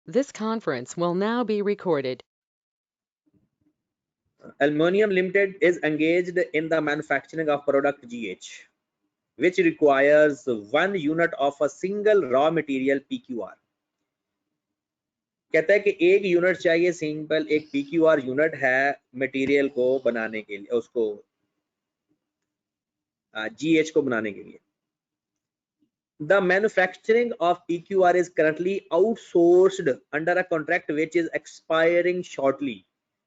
This conference will now be recorded. Aluminium Limited is engaged in the manufacturing of product GH, which requires 1 unit of a single raw material PQR. कहता है कि 1 unit चाहिए simple, एक PQR unit है material को बनाने के लिए, उसको GH को बनाने के लिए. The manufacturing of PQR is currently outsourced under a contract which is expiring shortly.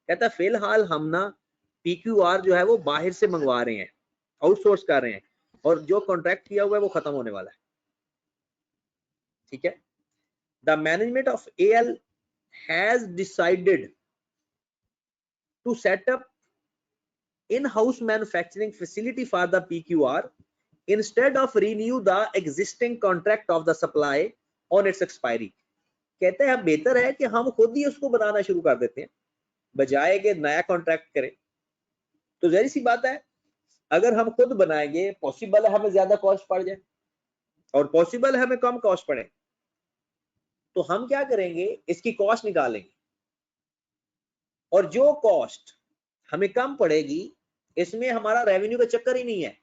कहता है फिलहाल हम ना PQR जो है वो बाहर से मंगवा रहे हैं, आउटसोर्स कर रहे हैं, और जो कॉन्ट्रैक्ट किया हुआ है वो खत्म होने वाला है. ठीक है. The management of AL has decided to set up in-house manufacturing facility for the PQR instead of renew the existing contract of the supply on its expiry. कहते हैं बेहतर है कि हम खुद ही उसको बनाना शुरू कर देते हैं बजाय के नया कॉन्ट्रैक्ट करें. तो जहरी सी बात है, अगर हम खुद बनाएंगे पॉसिबल है हमें ज्यादा कॉस्ट पड़ जाए और पॉसिबल है हमें कम कॉस्ट पड़े. तो हम क्या करेंगे, इसकी कॉस्ट निकालेंगे और जो कॉस्ट हमें कम पड़ेगी इसमें हमारा रेवेन्यू का चक्कर ही नहीं है.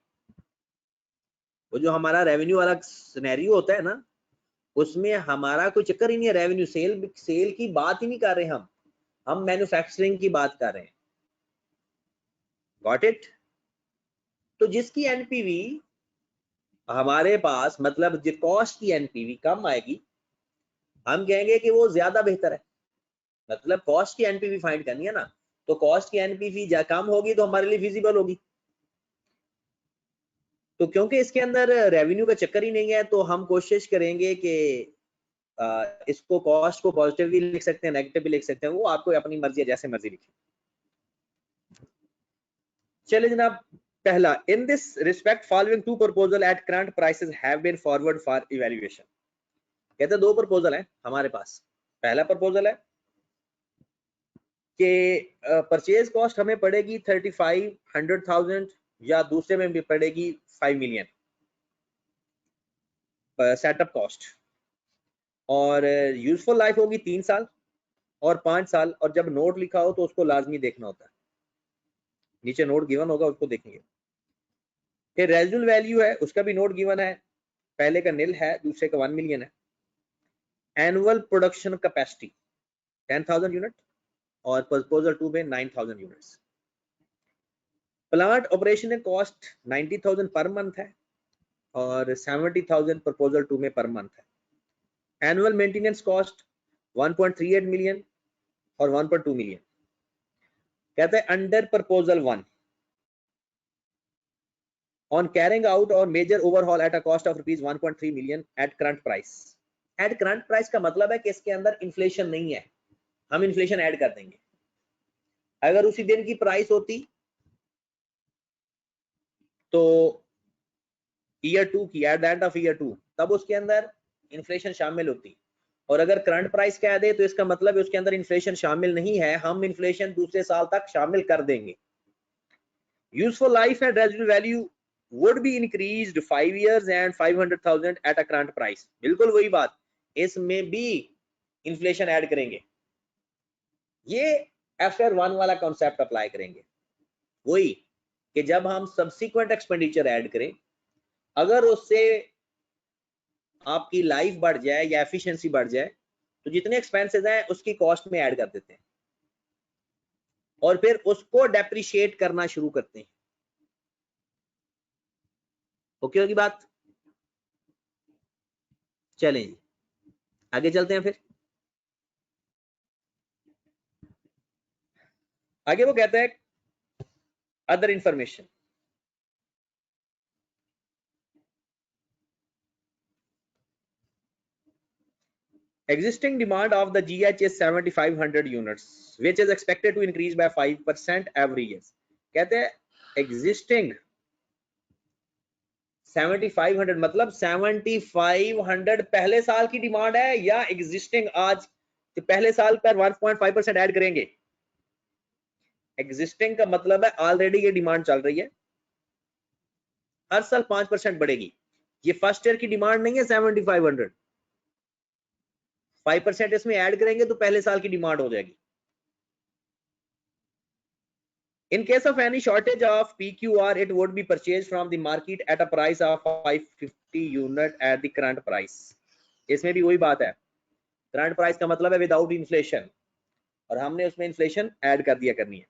वो जो हमारा रेवेन्यू वाला सिनेरियो होता है ना, उसमें हमारा कोई चक्कर ही नहीं है. रेवेन्यू सेल की बात ही नहीं कर रहे हम मैन्युफैक्चरिंग की बात कर रहे हैं. Got it. तो जिसकी एनपीवी हमारे पास मतलब जो कॉस्ट की एनपीवी कम आएगी, हम कहेंगे कि वो ज्यादा बेहतर है. मतलब कॉस्ट की एनपीवी फाइंड करनी है ना, तो कॉस्ट की एनपीवी कम होगी तो हमारे लिए फिजिबल होगी. तो क्योंकि इसके अंदर रेवेन्यू का चक्कर ही नहीं है, तो हम कोशिश करेंगे कि इसको कॉस्ट को पॉजिटिव भी लिख सकते हैं, नेगेटिव भी लिख सकते हैं, वो आपको अपनी मर्जी है, जैसे मर्जी लिखें. चलिए जनाब, पहला, in this respect following 2 proposal at current prices have been forward for evaluation. कहते हैं 2 प्रपोजल हैं हमारे पास. पहला प्रपोजल है कि परचेज कॉस्ट हमें पड़ेगी 3500,000 या दूसरे में भी पड़ेगी 5 मिलियन सेटअप कॉस्ट, और यूजफुल लाइफ होगी 3 साल और 5 साल, और जब नोट लिखा हो तो उसको लाजमी देखना होता है. नीचे नोट गिवन होगा, उसको देखेंगे. फिर रेजिडुअल वैल्यू है, उसका भी नोट गिवन है. पहले का निल है, दूसरे का 1 मिलियन है. एनुअल प्रोडक्शन कैपेसिटी 10,000 यूनिट और प्रपोजल 2 में 9,000 units. Plant operation cost 90,000 per month है और 70,000 प्रपोजल 2 में पर मंथ है. एनुअल मेंटेनेंस कॉस्ट 1.38 मिलियन और 1.2 मिलियन. कहते हैं under proposal 1 on carrying out और major overhaul at a cost of rupees 1.3 million at current price. At current price का मतलब है कि इसके अंदर इन्फ्लेशन नहीं है, हम इन्फ्लेशन ऐड कर देंगे. अगर उसी दिन की प्राइस होती तो ईयर 2 की, at the end of year 2, तब उसके अंदर इन्फ्लेशन शामिल होती. और अगर करंट प्राइस कह दे तो इसका मतलब है उसके अंदर इन्फ्लेशन शामिल नहीं है, हम इन्फ्लेशन दूसरे साल तक शामिल कर देंगे. Useful life and residual value would be increased 5 years and 500,000 at a current price. बिल्कुल वही बात, इसमें भी इन्फ्लेशन ऐड करेंगे. ये FR1 वाला कॉन्सेप्ट अप्लाई करेंगे. वही कि जब हम सब्सिक्वेंट एक्सपेंडिचर ऐड करें, अगर उससे आपकी लाइफ बढ़ जाए या एफिशिएंसी बढ़ जाए, तो जितने एक्सपेंसेस हैं उसकी कॉस्ट में ऐड कर देते हैं और फिर उसको डेप्रिशिएट करना शुरू करते हैं. ओके होगी बात. चलें जी, आगे चलते हैं. फिर आगे वो कहता है other information. Existing demand of the GH is 7,500 units, which is expected to increase by 5% every year. कहते हैं existing 7,500 मतलब 7,500 पहले साल की डिमांड है या existing आज तो पहले साल पर 1.5% ऐड करेंगे. existing का मतलब है ऑलरेडी ये डिमांड चल रही है, हर साल 5% बढ़ेगी. ये फर्स्ट ईयर की डिमांड नहीं है 7,500. 5% इसमें ऐड करेंगे तो पहले साल की डिमांड हो जाएगी। In case of any shortage of PQR, it would be purchased from the market at a price of 550 unit at the current price. इसमें भी वही बात है, करंट प्राइस का मतलब है विदाउट इन्फ्लेशन, और हमने उसमें इन्फ्लेशन ऐड कर दिया करनी है।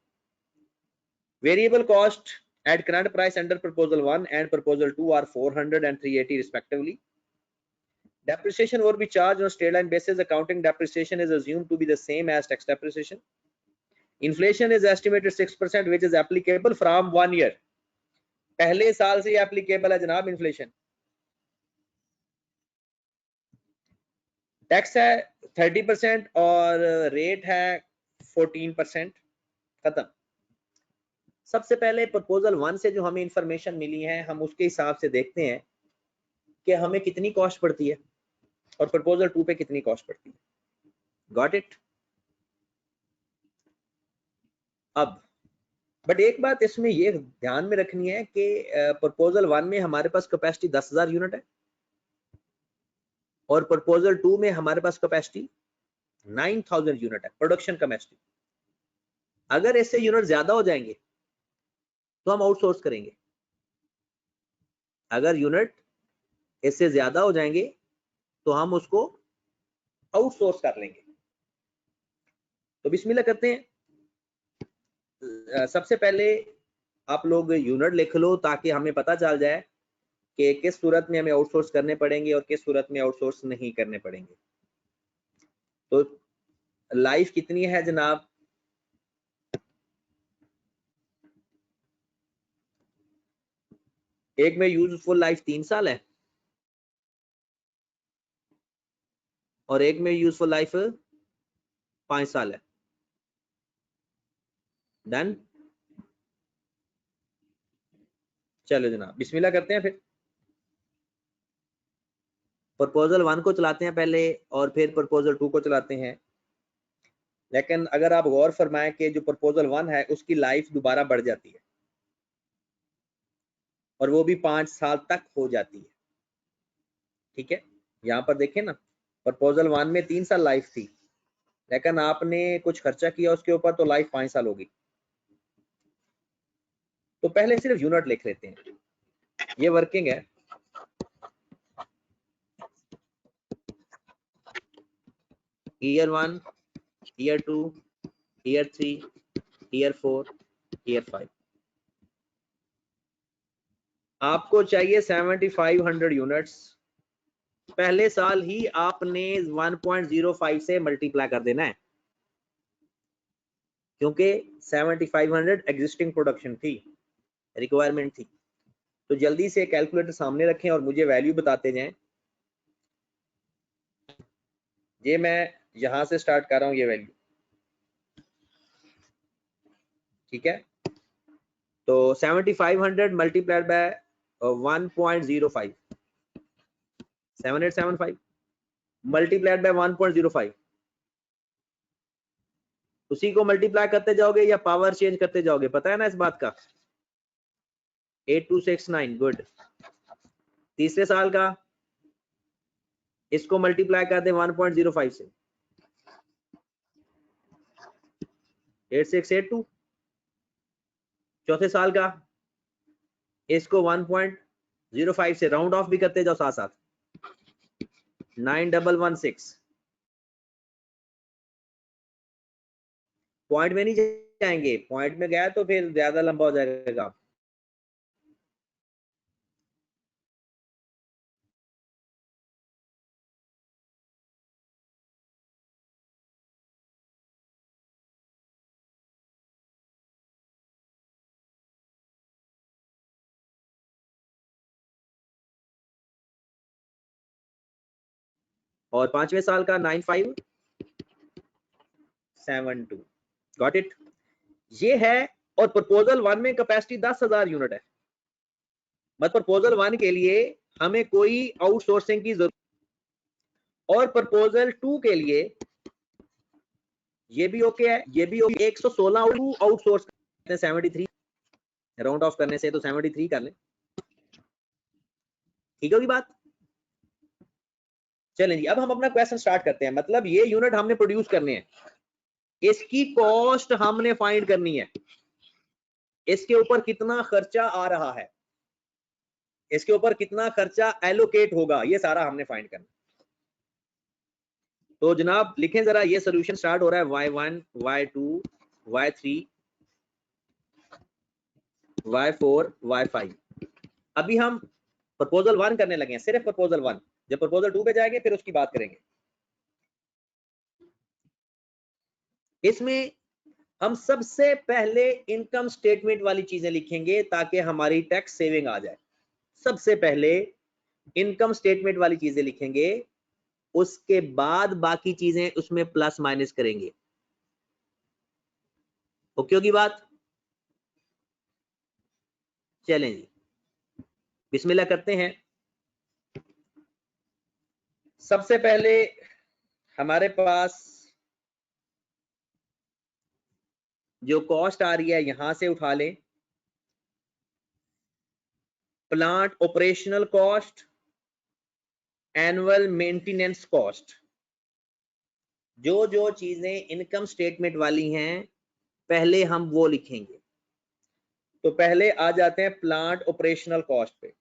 Variable cost at current price under proposal 1 and proposal 2 are 400 and 380 respectively. Depreciation would be charged on straight line basis. Accounting depreciation is assumed to be the same as tax depreciation. Inflation is estimated 6%, which is applicable from 1 year. पहले साल से applicable है जनाब inflation. Tax है 30% और rate है 14%। खत्म। सबसे पहले प्रपोजल 1 से जो हमें इंफॉर्मेशन मिली है, हम उसके हिसाब से देखते हैं कि हमें कितनी कॉस्ट पड़ती है और प्रपोजल 2 पे कितनी कॉस्ट पड़ती है। Got it. अब बट एक बात इसमें ये ध्यान में रखनी है कि प्रपोजल 1 में हमारे पास कैपेसिटी 10,000 यूनिट है और प्रपोजल 2 में हमारे पास कैपेसिटी 9,000 यूनिट है, प्रोडक्शन कैपेसिटी। अगर इससे यूनिट ज्यादा हो जाएंगे तो हम आउटसोर्स करेंगे, अगर यूनिट इससे ज्यादा हो जाएंगे तो हम उसको आउटसोर्स कर लेंगे। तो बिस्मिल्लाह करते हैं। सबसे पहले आप लोग यूनिट लिख लो ताकि हमें पता चल जाए कि किस सूरत में हमें आउटसोर्स करने पड़ेंगे और किस सूरत में आउटसोर्स नहीं करने पड़ेंगे। तो लाइफ कितनी है जनाब? एक में यूजफुल लाइफ 3 साल है और एक में यूजफुल लाइफ 5 साल है। डन। चलो जनाब बिस्मिल्लाह करते हैं। फिर प्रपोजल 1 को चलाते हैं पहले और फिर प्रपोजल 2 को चलाते हैं। लेकिन अगर आप गौर फरमाएं कि जो प्रपोजल 1 है उसकी लाइफ दोबारा बढ़ जाती है और वो भी 5 साल तक हो जाती है। ठीक है, यहाँ पर देखें ना, प्रपोजल 1 में 3 साल लाइफ थी लेकिन आपने कुछ खर्चा किया उसके ऊपर तो लाइफ 5 साल होगी। तो पहले सिर्फ यूनिट लिख लेते हैं, ये वर्किंग है। Year 1, year 2, year 3, year 4, year 5। आपको चाहिए 7500 यूनिट्स। पहले साल ही आपने 1.05 से मल्टीप्लाई कर देना है क्योंकि 7500 एग्जिस्टिंग प्रोडक्शन थी, रिक्वायरमेंट थी। तो जल्दी से कैलकुलेटर सामने रखें और मुझे वैल्यू बताते जाएं। ये मैं यहां से स्टार्ट कर रहा हूं, ये वैल्यू। ठीक है, तो 7500 मल्टीप्लाइड बाय 1.05, 7875 मल्टीप्लाइड बाय 1.05। उसी को मल्टीप्लाई करते जाओगे या पावर चेंज करते जाओगे, पता है ना इस बात का। 8269 गुड। तीसरे साल का इसको मल्टीप्लाई कर दे 1.05 से 8682। चौथे साल का इसको 1.05 से राउंड ऑफ भी करते जाओ साथ साथ 9116। पॉइंट में नहीं जाएंगे, पॉइंट में गया तो फिर ज्यादा लंबा हो जाएगा। और पांचवें साल का 9572। Got it. ये है। और प्रपोजल 1 में कैपेसिटी 10,000 यूनिट है। मतलब प्रपोजल 1 के लिए हमें कोई आउटसोर्सिंग की जरूरत, और प्रपोजल 2 के लिए ये भी ओके है, ये भी ओके। 116 आउटसोर्स करते हैं 73, राउंड ऑफ करने से तो 73 कर लें। ठीक होगी बात। चलें जी, अब हम अपना क्वेश्चन स्टार्ट करते हैं। मतलब ये यूनिट हमने प्रोड्यूस करने हैं, इसकी कॉस्ट हमने फाइंड करनी है, इसके ऊपर कितना खर्चा आ रहा है, इसके ऊपर कितना खर्चा एलोकेट होगा, ये सारा हमने फाइंड करना। तो जनाब लिखें जरा, ये सोल्यूशन स्टार्ट हो रहा है y1 y2 y3 y4 y5। अभी हम प्रपोजल 1 करने लगे हैं, सिर्फ प्रपोजल 1। जब प्रपोजल 2 पे जाएंगे फिर उसकी बात करेंगे। इसमें हम सबसे पहले इनकम स्टेटमेंट वाली चीजें लिखेंगे ताकि हमारी टैक्स सेविंग आ जाए। सबसे पहले इनकम स्टेटमेंट वाली चीजें लिखेंगे, उसके बाद बाकी चीजें उसमें प्लस माइनस करेंगे। ओके होगी बात? चलें जी, बिस्मिल्लाह करते हैं। सबसे पहले हमारे पास जो कॉस्ट आ रही है यहां से उठा लें, plant operational cost, annual maintenance cost. जो जो चीजें इनकम स्टेटमेंट वाली हैं पहले हम वो लिखेंगे। तो पहले आ जाते हैं प्लांट ऑपरेशनल कॉस्ट पे।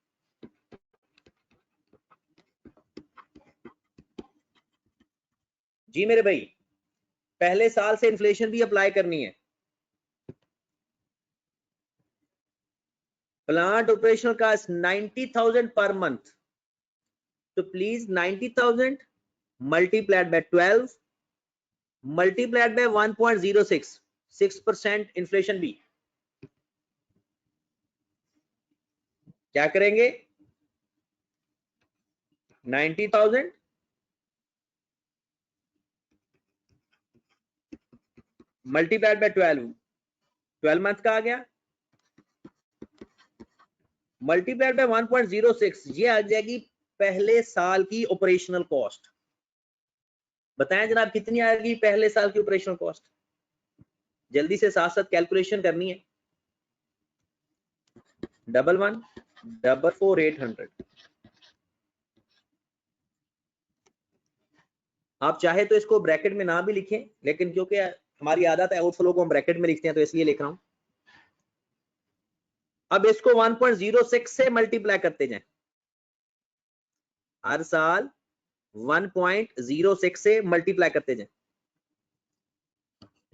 जी मेरे भाई, पहले साल से इन्फ्लेशन भी अप्लाई करनी है। Plant operational cost 90,000 per month, तो please 90,000 multiplied by 12 multiplied by 1.06, 6% inflation भी। क्या करेंगे? 90,000 मल्टीप्लाइड बाय 12 मंथ का आ गया, मल्टीप्लाइड बाय 1.06, ये आ जाएगी पहले साल की ऑपरेशनल कॉस्ट। बताएं जनाब कितनी आएगी पहले साल की ऑपरेशनल कॉस्ट? जल्दी से साथ साथ कैलकुलेशन करनी है। 11,44800। आप चाहे तो इसको ब्रैकेट में ना भी लिखें, लेकिन क्योंकि हमारी आदत है आउटफ्लो को हम ब्रैकेट में लिखते हैं तो इसलिए लिख रहा हूं। अब इसको 1.06 से मल्टीप्लाई करते जाएं, हर साल 1.06 से मल्टीप्लाई करते जाएं।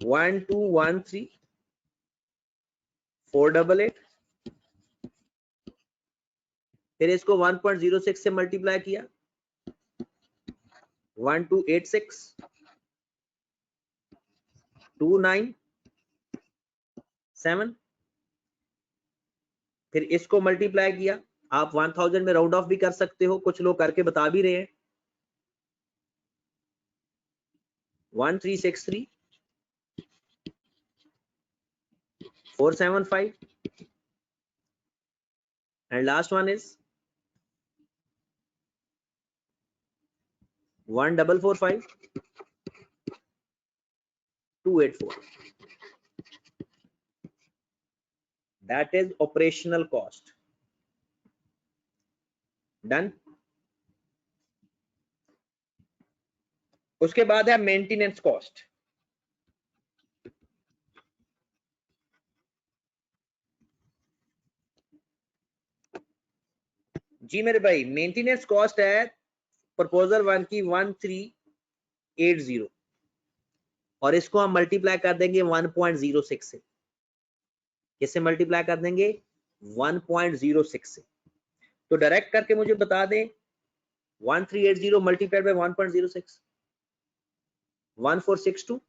1213 488, फिर इसको 1.06 से मल्टीप्लाई किया, 1286 297, फिर इसको मल्टीप्लाई किया। आप 1000 में राउंड ऑफ भी कर सकते हो, कुछ लोग करके बता भी रहे हैं। 1363 475 and last one is 1445 284. That is operational cost. Done. उसके बाद है मेंटेनेंस कॉस्ट। जी मेरे भाई, मेंटेनेंस कॉस्ट है प्रपोजल 1 की 1380, और इसको हम मल्टीप्लाई कर देंगे 1.06 से। किससे मल्टीप्लाई कर देंगे? 1.06 से। तो डायरेक्ट करके मुझे बता दें, 1380 मल्टीप्लाइड बाय 1.06, 1462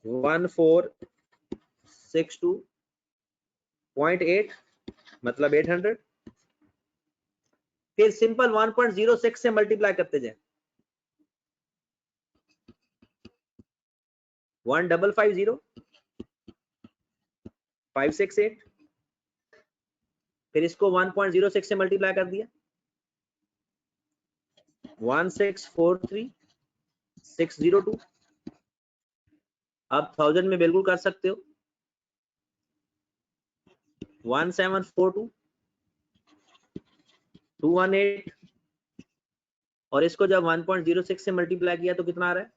1462.8 मतलब 800। फिर सिंपल 1.06 से मल्टीप्लाई करते जाए, 1550 568, फिर इसको 1.06 से मल्टीप्लाई कर दिया, 1643 602। आप 1000 में बिल्कुल कर सकते हो, 1742 218 और इसको जब 1.06 से मल्टीप्लाई किया तो कितना आ रहा है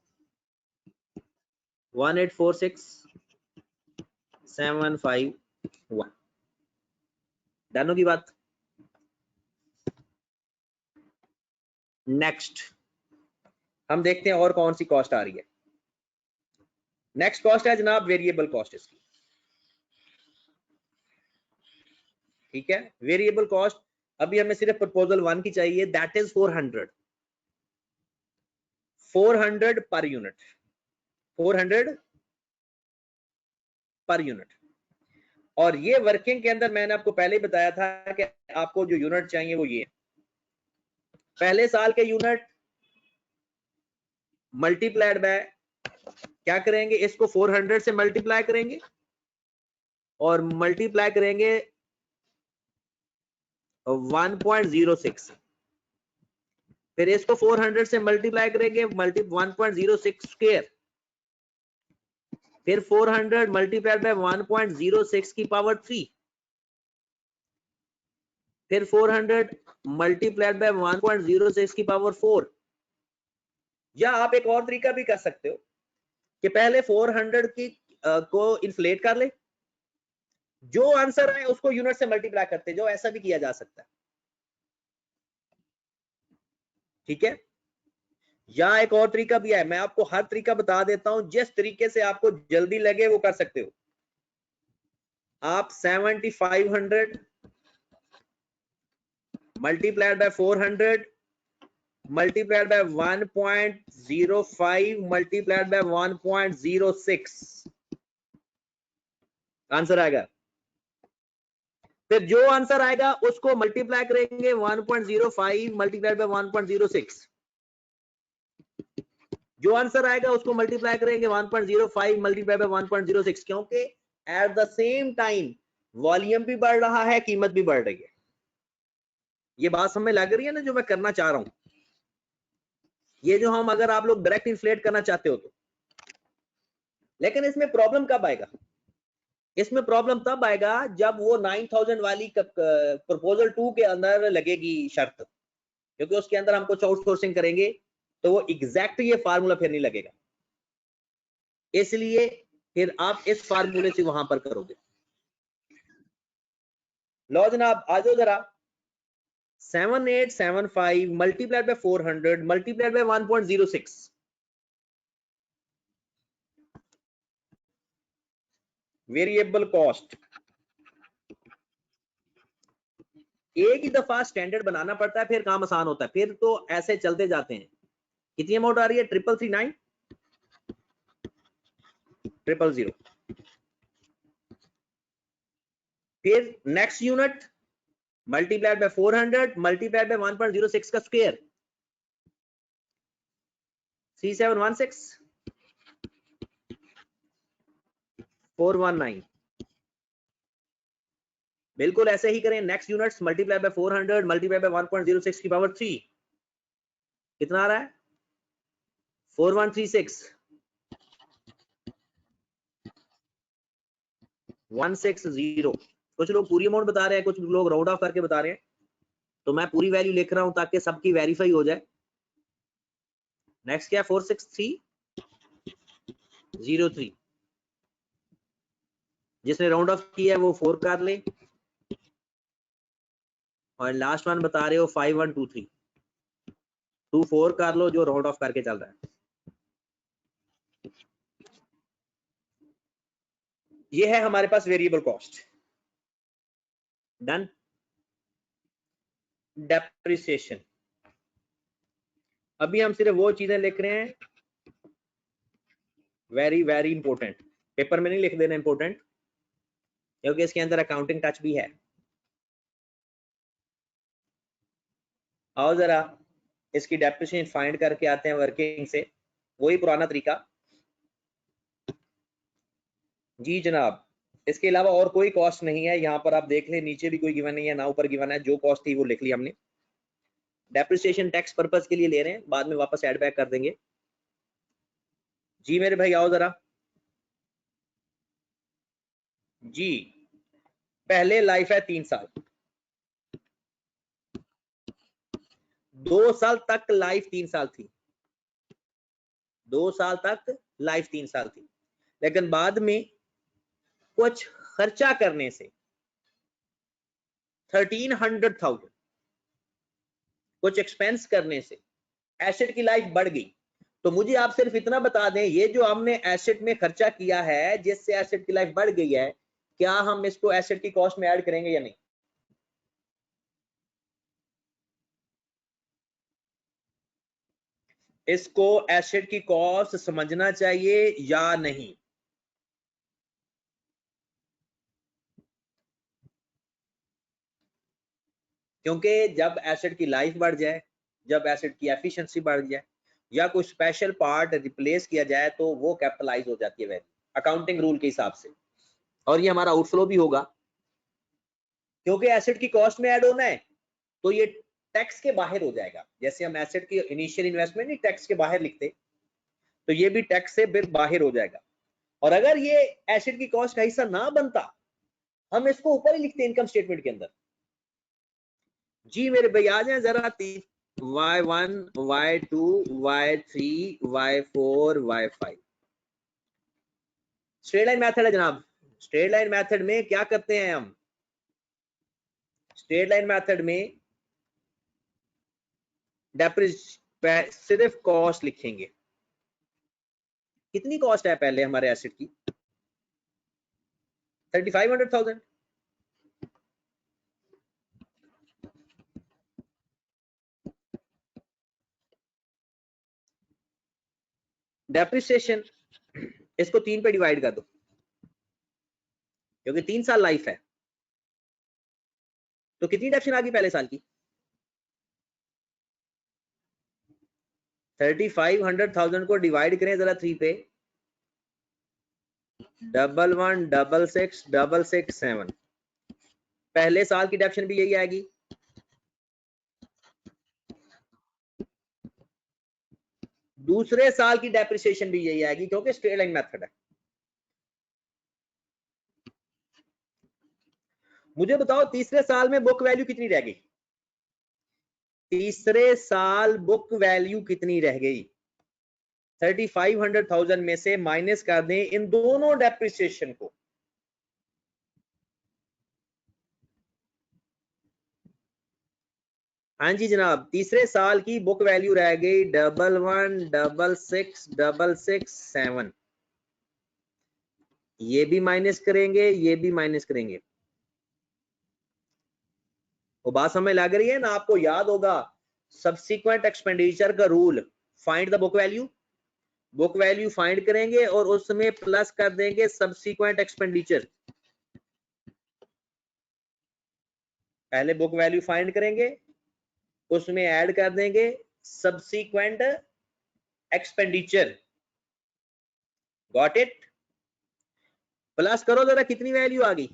1846751। डन होगी बात। नेक्स्ट हम देखते हैं और कौन सी कॉस्ट आ रही है। नेक्स्ट कॉस्ट है जनाब वेरिएबल कॉस्ट इसकी। ठीक है, वेरिएबल कॉस्ट अभी हमें सिर्फ प्रपोजल 1 की चाहिए, that is 400 per unit, 400 per unit. और ये वर्किंग के अंदर मैंने आपको पहले ही बताया था कि आपको जो यूनिट चाहिए वो ये पहले साल के यूनिट मल्टीप्लाइड बाय क्या करेंगे, इसको 400 से मल्टीप्लाई करेंगे और मल्टीप्लाई करेंगे 1.06, फिर इसको 400 से मल्टीप्लाई करेंगे 1.06 स्क्वायर, फिर 400 मल्टीप्लाइड बाय 1.06 की पावर 3, फिर 400 मल्टीप्लाइड बाय 1.06 की पावर 4। या आप एक और तरीका भी कर सकते हो कि पहले 400 की को इन्फ्लेट कर ले, जो आंसर आए उसको यूनिट से मल्टीप्लाई करते जाओ, ऐसा भी किया जा सकता है। ठीक है, या एक और तरीका भी है, मैं आपको हर तरीका बता देता हूं, जिस तरीके से आपको जल्दी लगे वो कर सकते हो। आप 7500 multiplied by 400 multiplied by 1.05 multiplied by 1.06 answer आएगा। फिर जो आंसर आएगा उसको मल्टीप्लाई करेंगे 1.05 मल्टीप्लाइड बाय 1.06, जो आंसर आएगा उसको मल्टीप्लाई करेंगे 1.05 मल्टीप्लाई बाय 1.06, क्योंकि at the same time volume भी बढ़ रहा है, कीमत भी बढ़ रही है। ये बात समझ लग रही है ना जो मैं करना चाह रहा हूं। ये जो हम अगर आप लोग डायरेक्ट इन्फ्लेट करना चाहते हो तो, लेकिन इसमें प्रॉब्लम कब आएगा, इसमें प्रॉब्लम तब आएगा जब वो 9000 वाली प्रपोजल 2 के अंदर लगेगी शर्त, क्योंकि उसके अंदर हम कुछ आउटसोर्सिंग करेंगे तो वो एग्जैक्ट ये फार्मूला फिर नहीं लगेगा, इसलिए फिर आप इस फार्मूले से वहां पर करोगे। लो जनाब आ जाओ जरा, 7875 multiplied by 400 multiplied by 1.06, variable cost. एक ही दफा स्टैंडर्ड बनाना पड़ता है, फिर काम आसान होता है, फिर तो ऐसे चलते जाते हैं। कितनी अमाउंट आ रही है 3339 000। फिर next unit multiplied by 400 multiplied by 1.06 का स्क्वायर 3716 419, बिल्कुल ऐसे ही करें। Next units multiply by 400 multiply by 1.06 की पावर 3 कितना आ रहा है 4136 160। कुछ लोग पूरी अमाउंट बता रहे हैं, कुछ लोग राउंड ऑफ करके बता रहे हैं, तो मैं पूरी वैल्यू लिख रहा हूं ताकि सबकी वेरीफाई हो जाए। नेक्स्ट क्या है 46303, जिसने राउंड ऑफ किया है वो 4 कर ले, और लास्ट वन बता रहे हो 5123 24 कर लो जो राउंड ऑफ करके चल रहा है। ये है हमारे पास वेरिएबल कॉस्ट। डन। डेप्रिसिएशन, अभी हम सिर्फ वो चीजें लिख रहे हैं वेरी वेरी इंपॉर्टेंट, पेपर में नहीं लिख देना इंपॉर्टेंट, क्योंकि इसके अंदर अकाउंटिंग टच भी है। आओ जरा इसकी डेप्रिसिएशन फाइंड करके आते हैं वर्किंग से, वही पुराना तरीका। जी जनाब, इसके अलावा और कोई कॉस्ट नहीं है, यहाँ पर आप देख ले नीचे भी कोई गिवन नहीं है ना ऊपर गिवन है, जो कॉस्ट थी वो लिख ली हमने। डेप्रिसिएशन टैक्स पर्पस के लिए ले रहे हैं, बाद में वापस ऐड बैक कर देंगे। जी मेरे भाई आओ जरा। जी पहले लाइफ है 3 साल, 2 साल तक लाइफ 3 साल थी, 2 साल तक लाइफ 3 साल थी, लेकिन बाद में कुछ खर्चा करने से 1300,000 कुछ एक्सपेंस करने से एसेट की लाइफ बढ़ गई। तो मुझे आप सिर्फ इतना बता दें, ये जो हमने एसेट में खर्चा किया है जिससे एसेट की लाइफ बढ़ गई है, क्या हम इसको एसेट की कॉस्ट में ऐड करेंगे या नहीं? इसको एसेट की कॉस्ट समझना चाहिए या नहीं? क्योंकि जब एसेट की लाइफ बढ़ जाए, जब एसेट की एफिशिएंसी बढ़ जाए या कोई स्पेशल पार्ट रिप्लेस किया जाए तो वो कैपिटलाइज हो जाती है वैल्यू अकाउंटिंग रूल के हिसाब से, और ये हमारा आउटफ्लो भी होगा। क्योंकि एसेट की कॉस्ट में ऐड होना है तो ये टैक्स के बाहर हो जाएगा। जैसे हम एसेट की इनिशियल इन्वेस्टमेंट ही टैक्स के बाहर लिखते, तो ये भी टैक्स से बाहर हो जाएगा। और अगर ये एसेट की कॉस्ट का हिस्सा ना बनता, हम इसको ऊपर ही लिखते इनकम स्टेटमेंट के अंदर। जी मेरे भाई आ जाए जरा, Y1, Y2, Y3, Y4, Y5 straight line method है जनाब। स्ट्रेट लाइन मेथड में क्या करते हैं हम? स्ट्रेट लाइन मेथड में सिर्फ कॉस्ट लिखेंगे। कितनी कॉस्ट है पहले हमारे एसेट की? 3500,000। डेप्रिसिएशन इसको 3 पे डिवाइड कर दो, क्योंकि 3 साल लाइफ है। तो कितनी डेप्शन आ गई पहले साल की? 3500,000 को डिवाइड करें जरा 3 पे, 11,166,667 पहले साल की डेप्शन भी यही आएगी। दूसरे साल की डेप्रिसिएशन भी यही आएगी, क्योंकि स्ट्रेट लाइन मेथड है। मुझे बताओ तीसरे साल में बुक वैल्यू कितनी रह गई? तीसरे साल बुक वैल्यू कितनी रह गई? 3500,000 में से माइनस कर दें इन दोनों डेप्रिसिएशन को। हाँ जी जनाब, तीसरे साल की बुक वैल्यू रह गई 11,166,667। ये भी माइनस करेंगे, ये भी माइनस करेंगे। वो बात समझ लग रही है ना? आपको याद होगा सब्सिक्वेंट एक्सपेंडिचर का rule, find the book value. Book value find करेंगे और उसमें प्लस कर देंगे सब्सिक्वेंट एक्सपेंडिचर। पहले बुक वैल्यू फाइंड करेंगे, उसमें ऐड कर देंगे subsequent expenditure. Got it? Plus करो जरा, कितनी वैल्यू आ गई?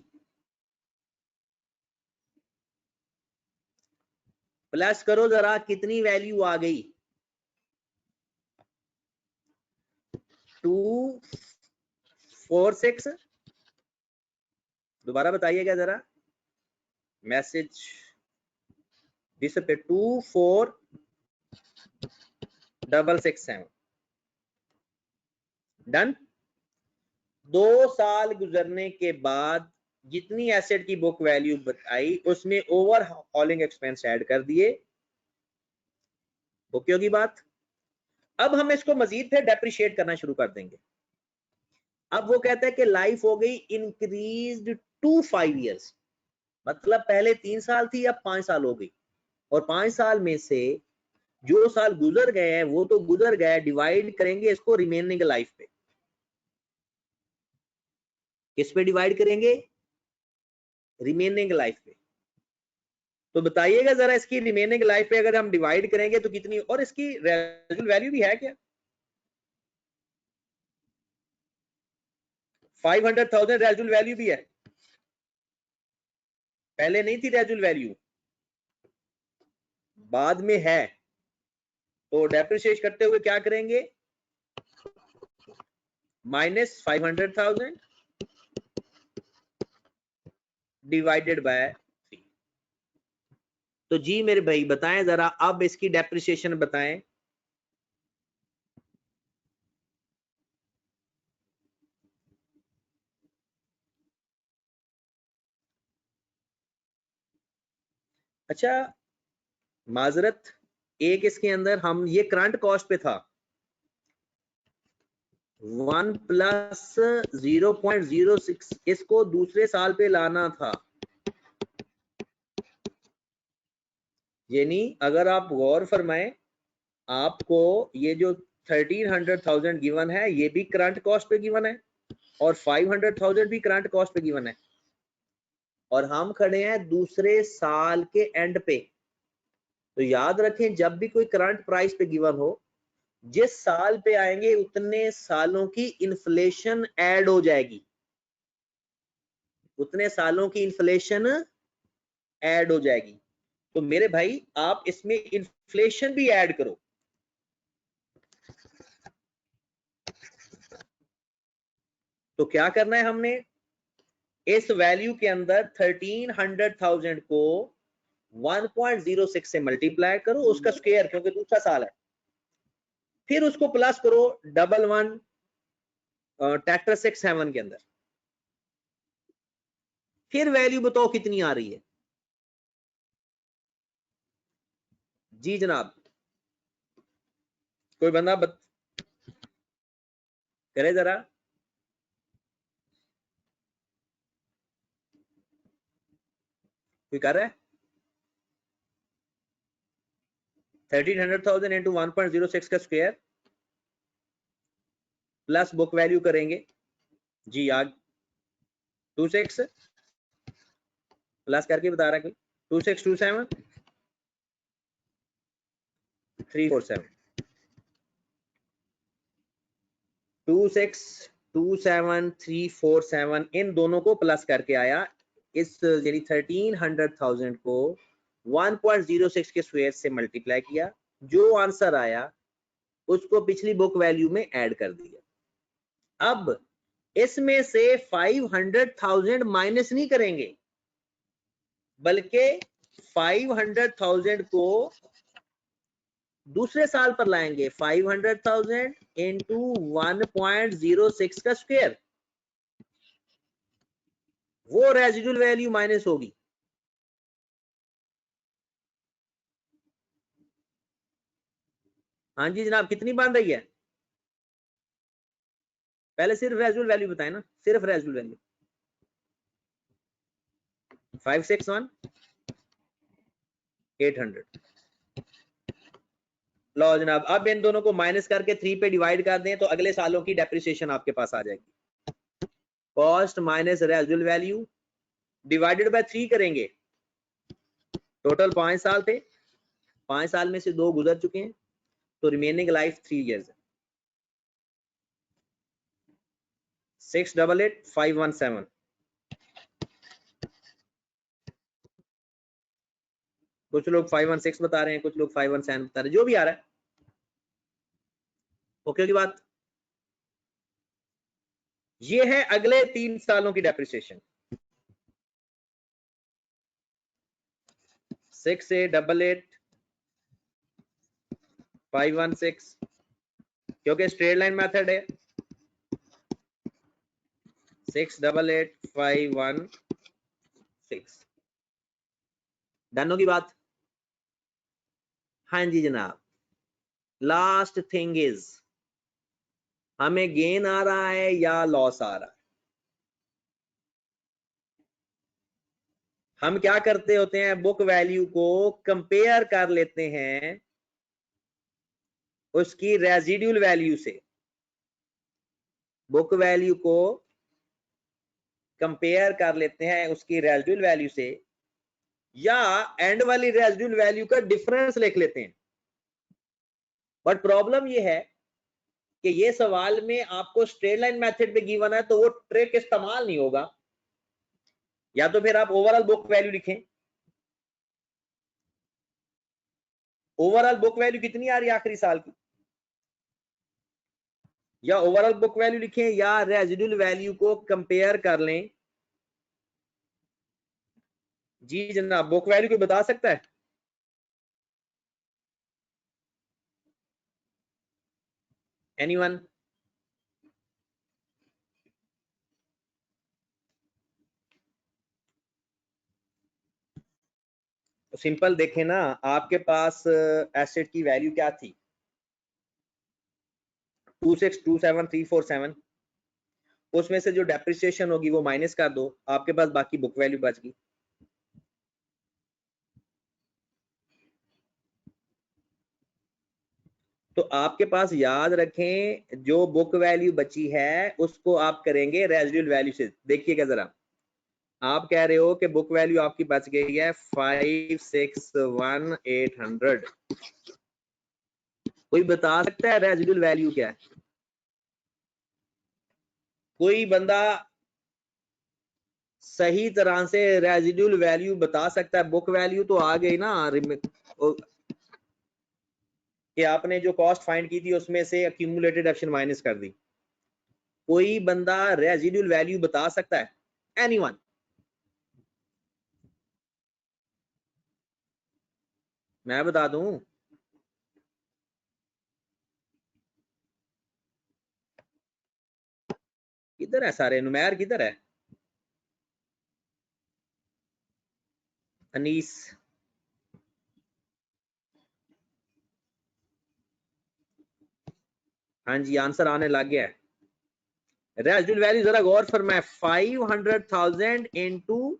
प्लस करो जरा, कितनी वैल्यू आ गई? 246। दोबारा बताइएगा जरा, मैसेज डिसअपियर। 24667 डन। 2 साल गुजरने के बाद जितनी एसेट की बुक वैल्यू बताई उसमें ओवर हॉलिंग एक्सपेंस ऐड कर दिए। ओके होगी बात? अब हम इसको मजीद फिर डेप्रिशिएट करना शुरू कर देंगे। अब वो कहता है कि लाइफ हो गई इंक्रीज्ड टू 5 इयर्स, मतलब पहले 3 साल थी, अब 5 साल हो गई। और 5 साल में से जो साल गुजर गए हैं वो तो गुजर गए, डिवाइड करेंगे इसको रिमेनिंग लाइफ पे। किस पे डिवाइड करेंगे? रिमेनिंग लाइफ पे। तो बताइएगा जरा, इसकी रिमेनिंग लाइफ पे अगर हम डिवाइड करेंगे तो कितनी, और इसकी रेजिडुअल वैल्यू भी है क्या? 500,000 रेजिडुअल वैल्यू भी है, पहले नहीं थी रेजिडुअल वैल्यू, बाद में है। तो डेप्रिशिएट करते हुए क्या करेंगे? -500,000 डिवाइडेड बाय 3। तो जी मेरे भाई बताएं जरा, अब इसकी डेप्रिसिएशन बताएं। अच्छा माजरत, एक इसके अंदर हम ये करंट कॉस्ट पे था 1 प्लस 0.06, इसको दूसरे साल पे लाना था। यानी अगर आप गौर फरमाएं, आपको ये जो 1300,000 गिवन है ये भी करंट कॉस्ट पे गिवन है और 500,000 भी करंट कॉस्ट पे गिवन है, और हम खड़े हैं दूसरे साल के एंड पे। तो याद रखें जब भी कोई करंट प्राइस पे गिवन हो, जिस साल पे आएंगे उतने सालों की इन्फ्लेशन ऐड हो जाएगी, उतने सालों की इन्फ्लेशन ऐड हो जाएगी। तो मेरे भाई आप इसमें इन्फ्लेशन भी ऐड करो। तो क्या करना है हमने, इस वैल्यू के अंदर 1300,000 को 1.06 से मल्टीप्लाई करो, उसका स्क्वायर क्योंकि दूसरा साल है, फिर उसको प्लस करो 11 ट्रैक्टर 67 के अंदर, फिर वैल्यू बताओ कितनी आ रही है। जी जनाब, कोई बंदा करे जरा। कोई कर रहा है? 1300,000 इंटू 1.06 का स्क्वायर प्लस बुक वैल्यू करेंगे। जी आग 26 प्लस करके बता रहा है कोई, 2627 347 2627347, इन दोनों को प्लस करके आया। इस यानी 1300,000 को 1.06 के स्क्वायर से मल्टीप्लाई किया, जो आंसर आया उसको पिछली बुक वैल्यू में ऐड कर दिया। अब इसमें से 500,000 माइनस नहीं करेंगे, बल्कि 500,000 को दूसरे साल पर लाएंगे। 500,000 इंटू 1.06 का स्क्वायर, वो रेजिडुअल वैल्यू माइनस होगी। हाँ जी जनाब, कितनी बन रही है? पहले सिर्फ रेजिडुअल वैल्यू बताए ना, सिर्फ रेजिडुअल वैल्यू 561 800। लो जनाब, अब इन दोनों को माइनस करके 3 पे डिवाइड कर दें तो अगले सालों की डेप्रिसिएशन आपके पास आ जाएगी। Cost minus residual value divided by 3 करेंगे। टोटल 5 साल थे, 5 साल में से 2 गुजर चुके हैं, तो रिमेनिंग लाइफ 3 इयर्स है। 688,517। कुछ लोग 516 बता रहे हैं, कुछ लोग 517 बता रहे हैं, जो भी आ रहा है। ओके की बात। ये है अगले 3 सालों की डेप्रिसिएशन। 688,516 क्योंकि स्ट्रेट लाइन मेथड है। 688,516 डनों की बात। हाँ जी जनाब, लास्ट थिंग इज हमें गेन आ रहा है या लॉस आ रहा है। हम क्या करते होते हैं, बुक वैल्यू को कंपेयर कर लेते हैं उसकी रेजिडुअल वैल्यू से। बुक वैल्यू को कंपेयर कर लेते हैं उसकी रेजिडुअल वैल्यू से, या एंड वाली रेजिडुअल वैल्यू का डिफरेंस लिख लेते हैं। बट प्रॉब्लम ये है कि ये सवाल में आपको स्ट्रेट लाइन मेथड पे गिवन है, तो वो ट्रिक इस्तेमाल नहीं होगा। या तो फिर आप ओवरऑल बुक वैल्यू लिखें। ओवरऑल बुक वैल्यू कितनी आ रही है आखिरी साल की, या ओवरऑल बुक वैल्यू लिखें या रेजिडुअल वैल्यू को कंपेयर कर लें। जी जनाब, बुक वैल्यू कोई बता सकता है? एनीवन? तो सिंपल देखें ना, आपके पास एसेट की वैल्यू क्या थी? 2627347। उसमें से जो डेप्रिसिएशन होगी वो माइनस कर दो, आपके पास बाकी बुक वैल्यू बच गई। तो आपके पास याद रखें, जो बुक वैल्यू बची है उसको आप करेंगे रेजिडुअल वैल्यू से। देखिएगा जरा, आप कह रहे हो कि बुक वैल्यू आपकी बच गई है 561,800। कोई बता सकता है रेजिडुअल वैल्यू क्या है? कोई बंदा सही तरह से रेजिडुअल वैल्यू बता सकता है? बुक वैल्यू तो आ गई ना, कि आपने जो कॉस्ट फाइंड की थी उसमें से एक्यूमुलेटेड एक्शन माइनस कर दी। कोई बंदा रेजिडुअल वैल्यू बता सकता है? एनीवन? मैं बता दूं? किधर है सारे? नुमैर किधर है? अनीस? हाँ जी, आंसर आने लग गया है। रेजिडुअल वैल्यू जरा गौर फरमाए, 500,000 इंटू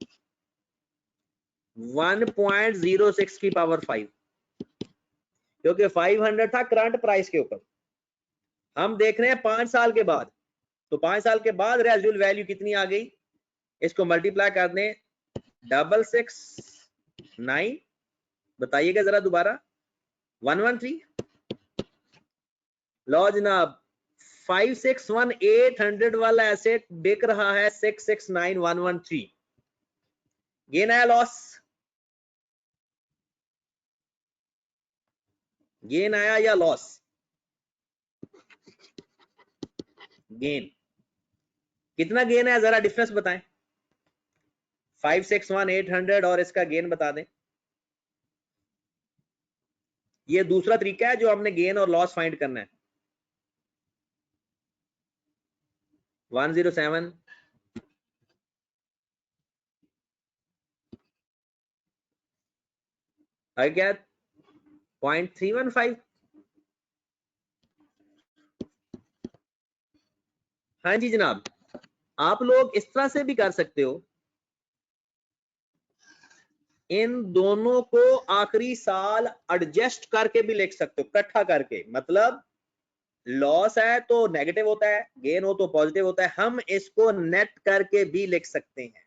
1.06 की पावर 5, क्योंकि 500 था करंट प्राइस के ऊपर। हम देख रहे हैं 5 साल के बाद, तो 5 साल के बाद रेजिडुअल वैल्यू कितनी आ गई? इसको मल्टीप्लाई कर दें 669, बताइएगा जरा दोबारा। 113। लो जनाब, 561,800 वाला एसेट बिक रहा है 669,113। गेन आया लॉस? गेन आया या लॉस? गेन। कितना गेन है जरा डिफरेंस बताएं। 561,800 और इसका गेन बता दें। ये दूसरा तरीका है जो हमने गेन और लॉस फाइंड करना है। 107, क्या 0.315। हाँ जी जनाब, आप लोग इस तरह से भी कर सकते हो, इन दोनों को आखिरी साल एडजस्ट करके भी लिख सकते हो, इकट्ठा करके। मतलब लॉस है तो नेगेटिव होता है, गेन हो तो पॉजिटिव होता है, हम इसको नेट करके भी लिख सकते हैं।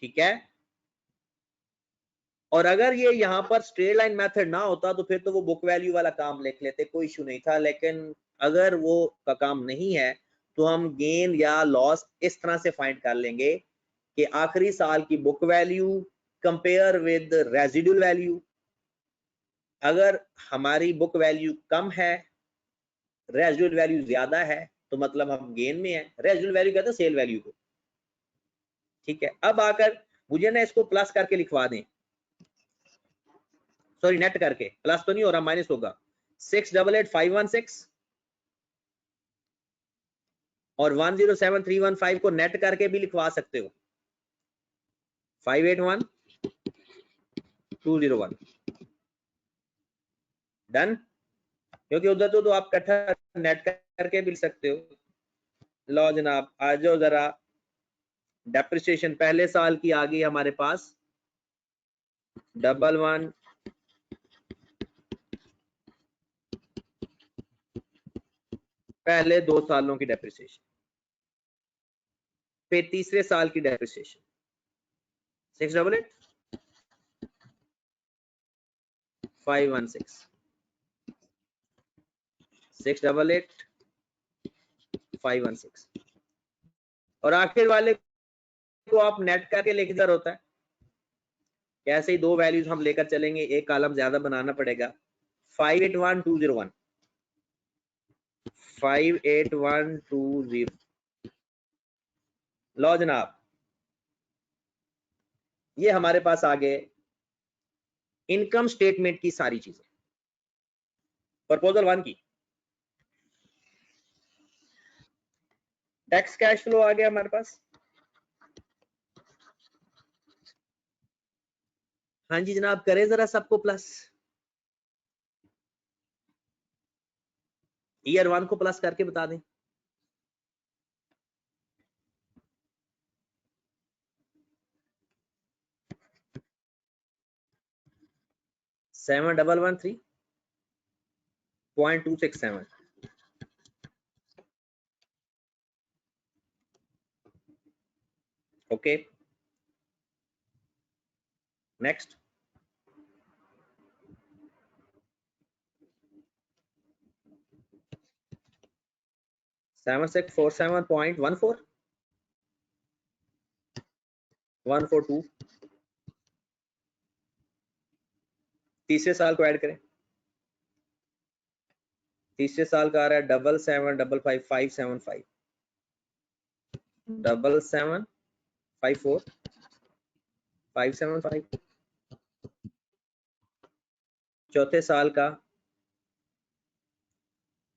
ठीक है? और अगर ये यहाँ पर स्ट्रेट लाइन मेथड ना होता तो फिर तो वो बुक वैल्यू वाला काम लिख लेते, कोई इशू नहीं था। लेकिन अगर वो का काम नहीं है तो हम गेन या लॉस इस तरह से फाइंड कर लेंगे कि आखिरी साल की book value compare with residual value. अगर हमारी बुक वैल्यू कम है, रेजिडुअल वैल्यू ज्यादा है, तो मतलब हम गेन में है। रेजिडुअल वैल्यू कहते हैं सेल वैल्यू को। ठीक है? अब आकर मुझे ना इसको प्लस करके लिखवा दें, सॉरी नेट करके, प्लस तो नहीं हो रहा, माइनस होगा। 688,516 और 107,315 को नेट करके भी लिखवा सकते हो, 581,201। डन? क्योंकि उधर तो आप इकट्ठा नेट करके भी लिख सकते हो। लो जनाब, आ जाओ जरा, डेप्रिसिएशन पहले साल की आ गई हमारे पास 11 पहले 2 सालों की डेप्रिसिएशन, फिर तीसरे साल की डेप्रिसिएशन 688,516, 688,516 और आखिर वाले को आप नेट करके लिख दर होता है। कैसे ही दो वैल्यूज हम लेकर चलेंगे, एक कॉलम ज्यादा बनाना पड़ेगा। 581,201, 581,201। लो जनाब, ये हमारे पास आ गए इनकम स्टेटमेंट की सारी चीजें। प्रपोजल 1 की टैक्स कैश फ्लो आ गया हमारे पास। हाँ जी जनाब, करें जरा सबको प्लस, ईयर 1 को प्लस करके बता दें। सेवन 113.267। Okay next. सेवन 142। तीसरे साल को ऐड करें, तीसरे साल का आ रहा है 775555 7754 575। चौथे साल का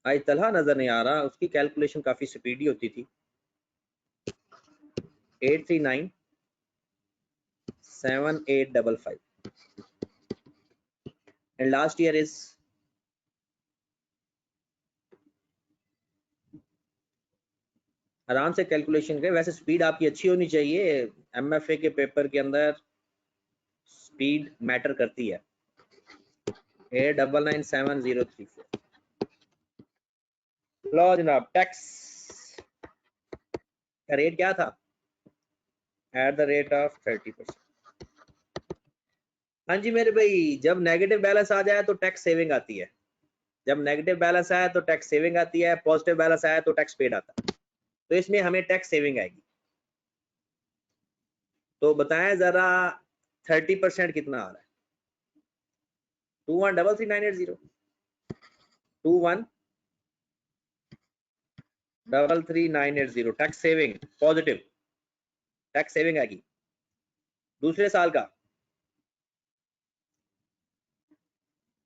आज तलहा नजर नहीं आ रहा, उसकी कैलकुलेशन काफी स्पीडी होती थी। 8397855 and last year is आराम से कैलकुलेशन करें। वैसे स्पीड आपकी अच्छी होनी चाहिए, एमएफए के पेपर के अंदर स्पीड मैटर करती है। 8997034। लो जनाब, टैक्स का रेट क्या था? At the rate of 30%। हाँ जी मेरे भाई, जब नेगेटिव बैलेंस आ जाए तो टैक्स सेविंग आती है, जब नेगेटिव बैलेंस आया तो टैक्स सेविंग आती है, पॉजिटिव बैलेंस आया तो टैक्स पेड आता है। तो इसमें हमें टैक्स सेविंग आएगी। तो बताएं जरा 30% कितना आ रहा है? 2133,980 2133,980 tax saving, positive tax saving आएगी। दूसरे साल का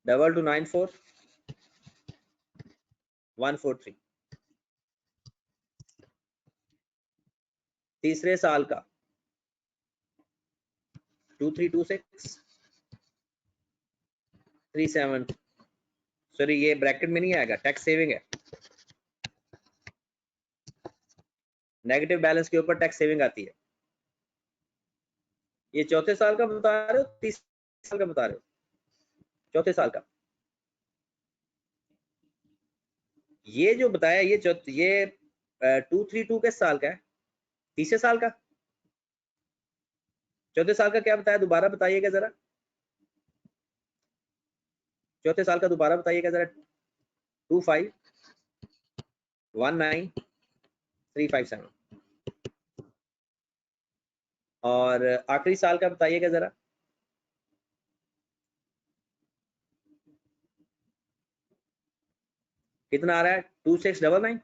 2294,143। तीसरे साल का 2326,370। सॉरी ये ब्रैकेट में नहीं आएगा, टैक्स सेविंग है। नेगेटिव बैलेंस के ऊपर टैक्स सेविंग आती है। ये चौथे साल का बता रहे हो, तीसरे साल का बता रहे हो? चौथे साल का ये जो बताया, ये 232 के साल का है। तीसरे साल का, चौथे साल का क्या बताया? दोबारा बताइएगा जरा, चौथे साल का दोबारा बताइएगा जरा। 2519,357। और आखिरी साल का बताइएगा जरा। कितना आ रहा है? 2699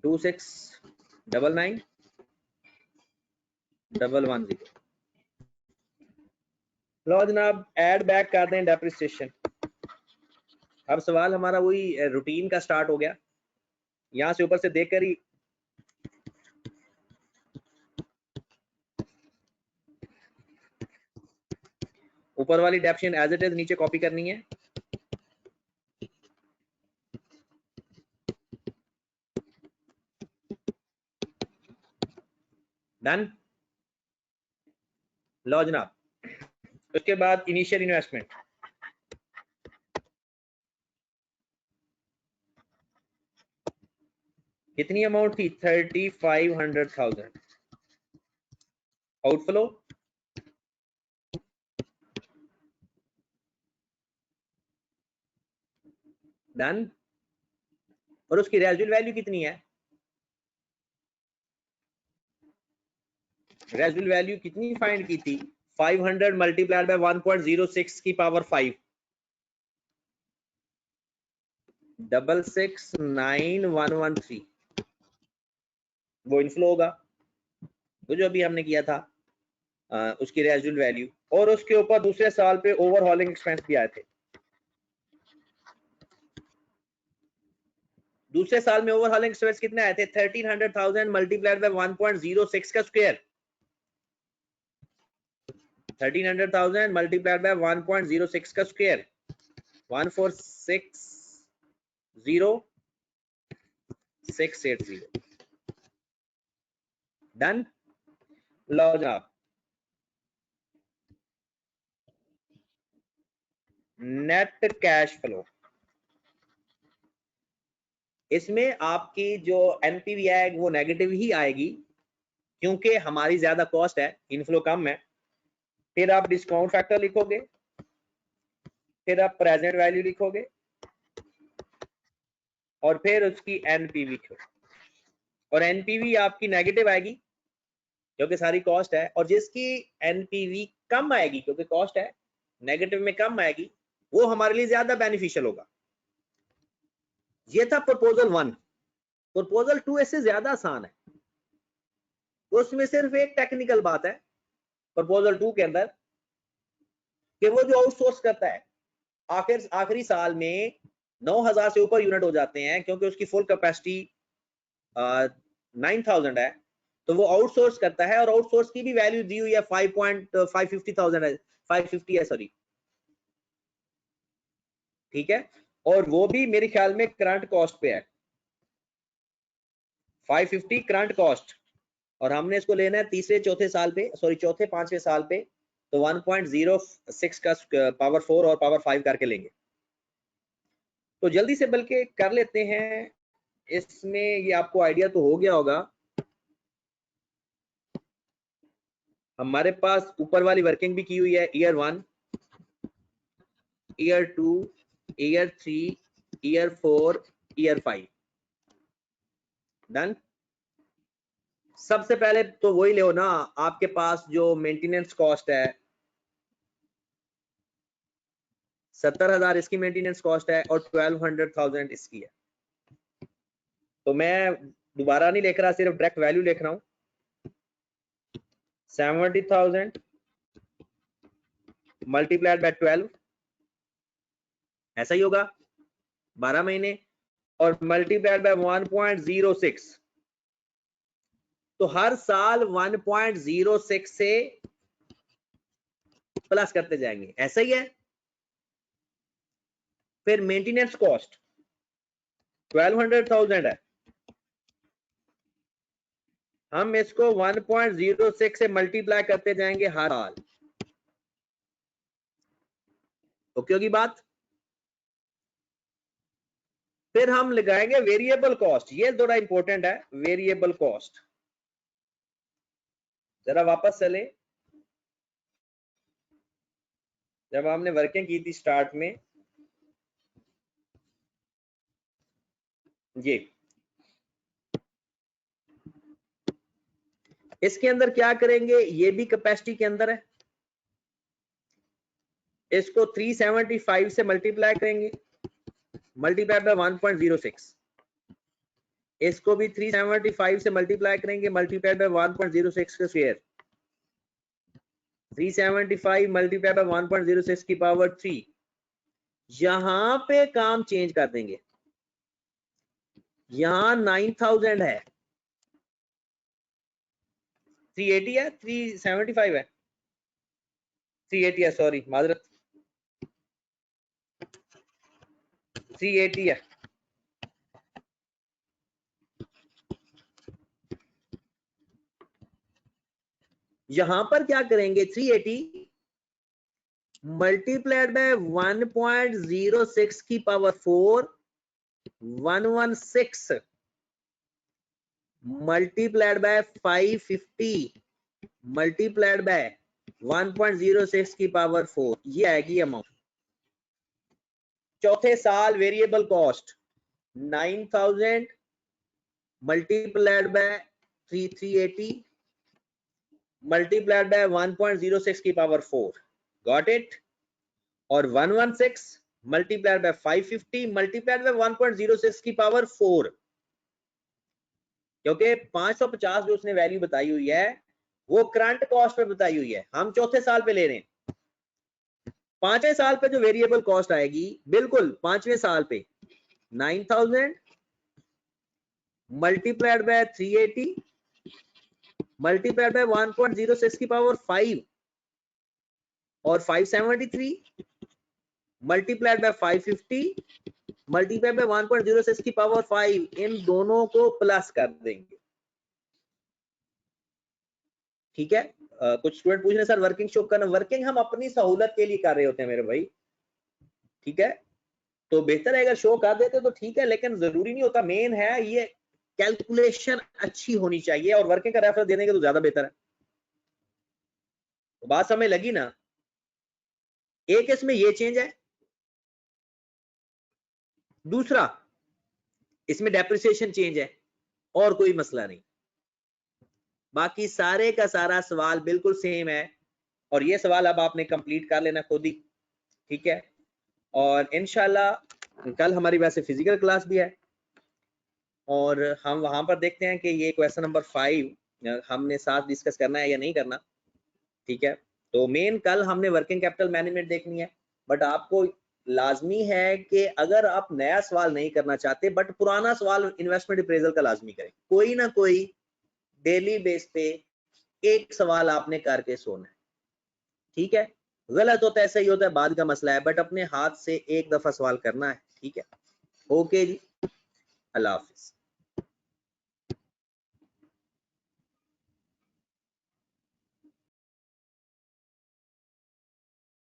2699,110। लो जनाब, ऐड बैक कर दें डेप्रिसिएशन। अब सवाल हमारा वही रूटीन का स्टार्ट हो गया। यहां से ऊपर से देखकर ही ऊपर वाली डेप्शन एज इट इज नीचे कॉपी करनी है। डन। लो जनाब, उसके बाद इनिशियल इन्वेस्टमेंट कितनी अमाउंट थी? 3500,000। Outflow done. और उसकी रेजिडुअल वैल्यू कितनी है? रेजिडुअल वैल्यू कितनी फाइंड की थी? 500 मल्टीप्लाइड बाय 1.06 की पावर 5, 669113। वो इनफ्लो होगा, वो जो अभी हमने किया था उसकी रेजिडुअल वैल्यू। और उसके ऊपर दूसरे साल पे ओवरहॉलिंग एक्सपेंस भी आए थे। दूसरे साल में ओवरहॉलिंग एक्सपेंस कितने आए थे? 1300,000 मल्टीप्लाइड बाय 1.06 का स्क्वायर, 1300,000 मल्टीप्लाइड बाय 1.06 का स्क्वायर, 1460680 डन। लो जनाब, नेट कैश फ्लो, इसमें आपकी जो एनपीवी है वो नेगेटिव ही आएगी क्योंकि हमारी ज्यादा कॉस्ट है, इनफ्लो कम है। फिर आप डिस्काउंट फैक्टर लिखोगे, फिर आप प्रेजेंट वैल्यू लिखोगे और फिर उसकी एनपीवी लिखोगे, और एनपीवी आपकी नेगेटिव आएगी क्योंकि सारी कॉस्ट है, और जिसकी एनपीवी कम आएगी क्योंकि कॉस्ट है, नेगेटिव में कम आएगी, वो हमारे लिए ज्यादा बेनिफिशियल होगा। ये था प्रपोजल 1। प्रपोजल 2 इससे ज्यादा आसान है, उसमें सिर्फ एक टेक्निकल बात है प्रपोजल 2 के अंदर कि वो जो आउटसोर्स करता है आखिरी साल में 9,000 से ऊपर यूनिट हो जाते हैं क्योंकि उसकी फुल कैपेसिटी 9,000 है, तो वो आउटसोर्स करता है, और आउटसोर्स की भी वैल्यू दी हुई है 5,550,000 है, 550 है सॉरी, ठीक है, और वो भी मेरे ख्याल में करंट कॉस्ट पे है, 550 करंट कॉस्ट, और हमने इसको लेना है तीसरे चौथे साल पे, सॉरी चौथे पांचवें साल पे, तो 1.06 का पावर 4 और पावर 5 करके लेंगे। तो जल्दी से बल्कि कर लेते हैं, इसमें ये आपको आइडिया तो हो गया होगा। हमारे पास ऊपर वाली वर्किंग भी की हुई है, year 1, year 2, year 3, year 4, year 5 done. सबसे पहले तो वही ले ना, आपके पास जो मेंटेनेंस कॉस्ट है 70,000 इसकी मेंटेनेंस कॉस्ट है और 1200,000 इसकी है। तो मैं दोबारा नहीं लिख रहा, सिर्फ डायरेक्ट वैल्यू लिख रहा हूं, 70,000 मल्टीप्लाइड बाय 12, ऐसा ही होगा 12 महीने, और मल्टीप्लाइड बाय 1.06, तो हर साल 1.06 से प्लस करते जाएंगे, ऐसा ही है। फिर मेंटेनेंस कॉस्ट 1200,000 है, हम इसको 1.06 से मल्टीप्लाई करते जाएंगे हर साल, ओके होगी बात। फिर हम लगाएंगे वेरिएबल कॉस्ट, ये थोड़ा इंपॉर्टेंट है, वेरिएबल कॉस्ट। जरा वापस चले, जब हमने वर्किंग की थी स्टार्ट में, ये इसके अंदर क्या करेंगे, ये भी कैपेसिटी के अंदर है, इसको 375 से मल्टीप्लाई करेंगे, मल्टीप्लाई बाय 1.06, इसको भी 375 से मल्टीप्लाई करेंगे, मल्टीप्लाई बाय 1.06 का स्क्वायर, 375 मल्टीप्लाई बाय 1.06 की पावर 3। यहां पे काम चेंज कर देंगे, यहां 9,000 है, 380 है, 375 है, 380 है, सॉरी माजरत, 380 है। यहां पर क्या करेंगे, 380 मल्टीप्लाइड बाय 1.06 की power 4, 116 multiplied by 550 multiplied by 1.06 की पावर 4, ये आएगी अमाउंट। चौथे साल variable cost 9,000 multiplied by 380 multiplied by 1.06 की पावर 4, गॉट इट, और 116 मल्टीप्लाइड बाय 550 मल्टीप्लाइड बाय 1.06 की पावर 4, क्योंकि 550 जो उसने वैल्यू बताई हुई है वो करंट कॉस्ट पे बताई हुई है, हम चौथे साल पे ले रहे हैं। पांचवें साल पे जो वेरिएबल कॉस्ट आएगी, बिल्कुल पांचवें साल पे 9,000 मल्टीप्लाइड बाय 380 मल्टीप्लाइड बाय 1.06 की पावर 5 और 573 मल्टीप्लाइड बाय 550 मल्टीप्लाइड बाय 1.06 की पावर 5, इन दोनों को प्लस कर देंगे। ठीक है। कुछ स्टूडेंट पूछ रहे हैं सर वर्किंग शो करना, वर्किंग हम अपनी सहूलत के लिए कर रहे होते हैं मेरे भाई। ठीक है, तो बेहतर है अगर शो कर देते तो ठीक है, लेकिन जरूरी नहीं होता। मेन है ये कैलकुलेशन अच्छी होनी चाहिए और वर्किंग का रेफरेंस देने के तो ज्यादा बेहतर है। तो बात समझ लगी ना। एक इसमें ये चेंज है, दूसरा इसमें डेप्रिसिएशन चेंज है, और कोई मसला नहीं। बाकी सारे का सारा सवाल बिल्कुल सेम है, और ये सवाल अब आपने कंप्लीट कर लेना खुद ही। ठीक है, और इंशाल्लाह कल हमारी वैसे फिजिकल क्लास भी है, और हम वहां पर देखते हैं कि ये क्वेश्चन नंबर 5 हमने साथ डिस्कस करना है या नहीं करना। ठीक है, तो मेन कल हमने वर्किंग कैपिटल मैनेजमेंट देखनी है, बट आपको लाजमी है कि अगर आप नया सवाल नहीं करना चाहते बट पुराना सवाल इन्वेस्टमेंट अप्रेजल का लाजमी करें। कोई ना कोई डेली बेस पे एक सवाल आपने करके सोना है। ठीक है, गलत होता है ऐसा ही होता है, बाद का मसला है, बट अपने हाथ से एक दफा सवाल करना है। ठीक है, ओके जी, अल्लाह हाफिज।